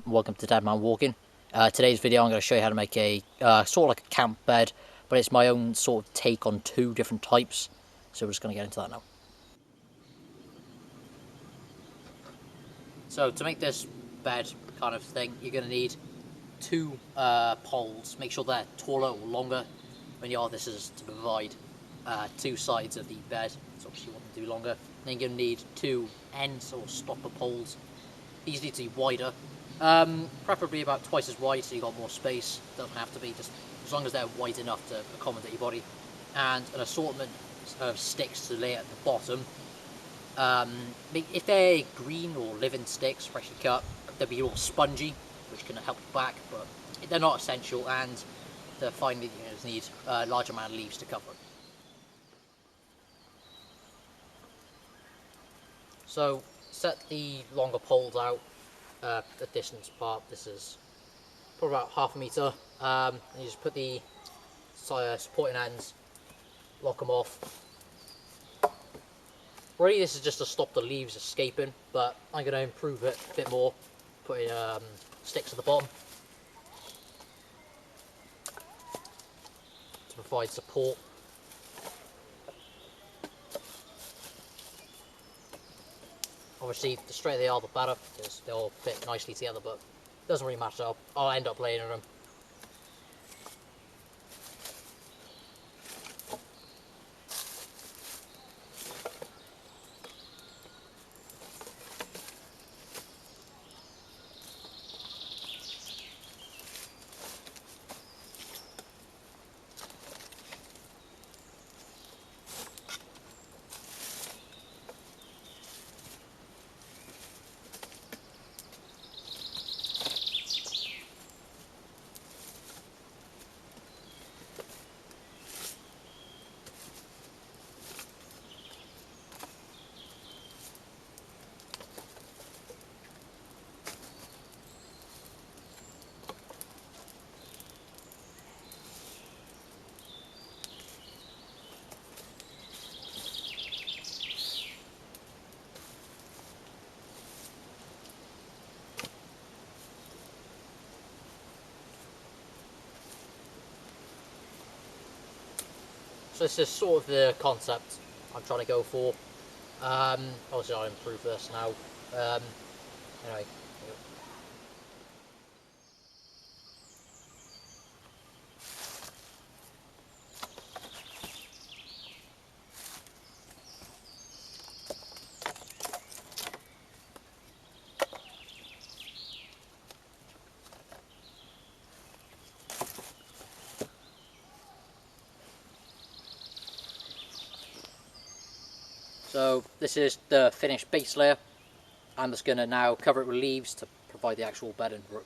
welcome to Dead Man Walking. Today's video I'm going to show you how to make a sort of like a camp bed, but it's my own sort of take on two different types, so we're just going to get into that now. So to make this bed kind of thing, you're going to need two poles. Make sure they're taller or longer. When you are, this is to provide two sides of the bed, so obviously you want them to be longer. Then you're going to need two ends or stopper poles. These need to be wider, preferably about twice as wide, so you've got more space. Doesn't have to be, just as long as they're wide enough to accommodate your body. And an assortment of sticks to lay at the bottom. If they're green or living sticks, freshly cut, they'll be all spongy, which can help your back, but they're not essential, and finally you just need a large amount of leaves to cover them. So set the longer poles out a distance apart. This is probably about half a metre, and you just put the supporting ends, lock them off. Really, this is just to stop the leaves escaping, but I'm going to improve it a bit more, putting sticks at the bottom to provide support. Obviously, the straighter they are, the better, because they all fit nicely together, but it doesn't really matter. I'll end up laying in them. So this is sort of the concept I'm trying to go for. Obviously I'll improve this now. Anyway. So this is the finished base layer. I'm just going to now cover it with leaves to provide the actual bed and roof.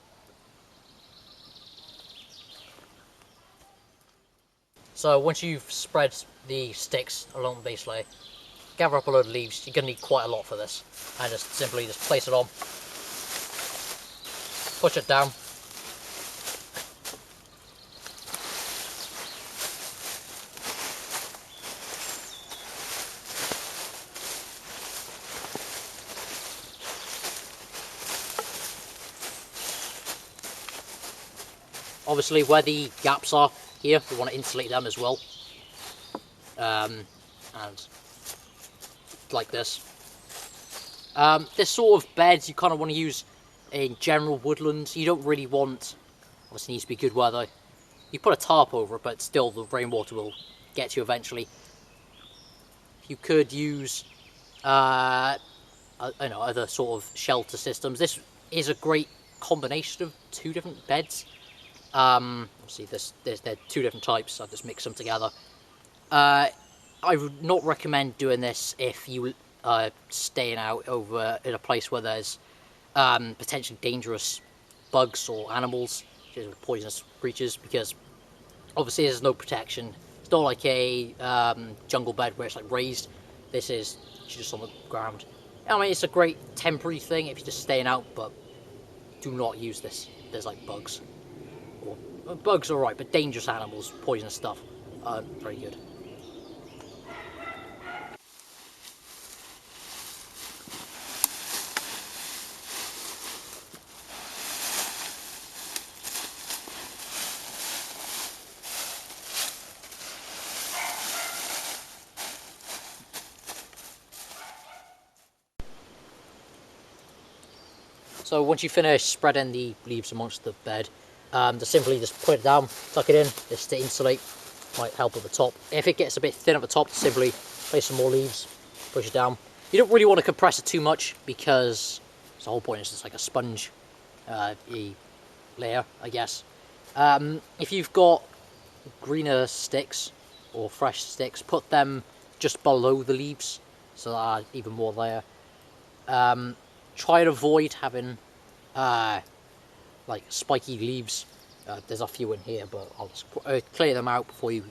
So once you've spread the sticks along the base layer, gather up a load of leaves. You're going to need quite a lot for this, and just simply place it on, push it down. Obviously where the gaps are here, we want to insulate them as well, and like this. This sort of beds you kind of want to use in general woodlands. You don't really want, obviously it needs to be good weather. You put a tarp over it, but still the rainwater will get you eventually. You could use other sort of shelter systems. This is a great combination of two different beds. Obviously there are two different types, I've just mixed them together. I would not recommend doing this if you are staying out over in a place where there's potentially dangerous bugs or animals, poisonous creatures, because obviously there's no protection. It's not like a jungle bed where it's like raised. This is just on the ground. I mean, it's a great temporary thing if you're just staying out, but do not use this. There's like bugs. Bugs are alright, but dangerous animals, poisonous stuff, very good. So once you finish spreading the leaves amongst the bed, just simply just put it down, tuck it in, just to insulate, might help at the top. If it gets a bit thin at the top, simply place some more leaves, push it down. You don't really want to compress it too much because the whole point is it's like a sponge layer, I guess. If you've got greener sticks or fresh sticks, put them just below the leaves so there are even more there. Try and avoid having like spiky leaves. There's a few in here, but I'll just clear them out before you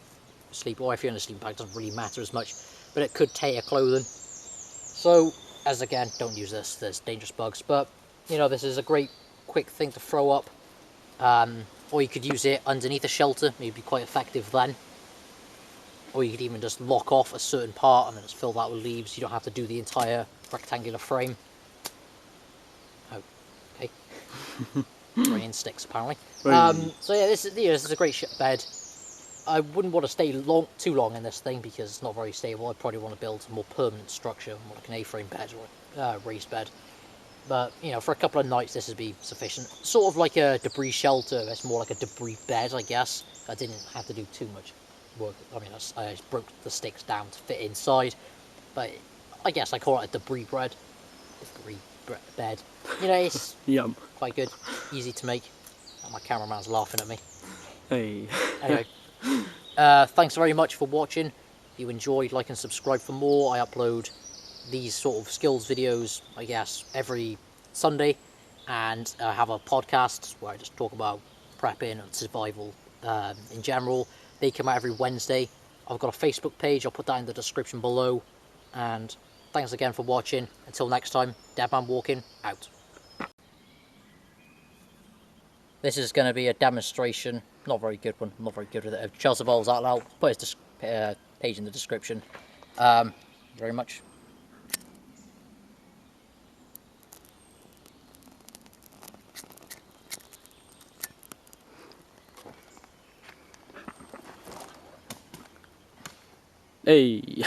sleep, or if you're in a sleeping bag, it doesn't really matter as much, but it could tear your clothing. So, as again, don't use this, there's dangerous bugs, but you know, this is a great quick thing to throw up. Or you could use it underneath a shelter, maybe be quite effective then. Or you could even just lock off a certain part and then just fill that with leaves. You don't have to do the entire rectangular frame. Oh, okay. Rain sticks apparently. So yeah, this is a great bed. I wouldn't want to stay too long in this thing because it's not very stable. I'd probably want to build a more permanent structure, more like an A-frame bed or a raised bed. But, you know, for a couple of nights this would be sufficient. Sort of like a debris shelter, it's more like a debris bed, I guess. I didn't have to do too much work. I mean, I just broke the sticks down to fit inside. But I guess I call it a debris bed. Bed. You know, it's Yum. Quite good, easy to make. And my cameraman's laughing at me. Hey. Anyway, thanks very much for watching. If you enjoyed, like and subscribe for more. I upload these sort of skills videos, I guess, every Sunday, and I have a podcast where I just talk about prepping and survival in general. They come out every Wednesday. I've got a Facebook page, I'll put that in the description below, and thanks again for watching. Until next time, Deadman Walking out. This is going to be a demonstration, not a very good one, I'm not very good with it, of TrailSurvival's Atlatl. Put his page in the description. Very much. Hey.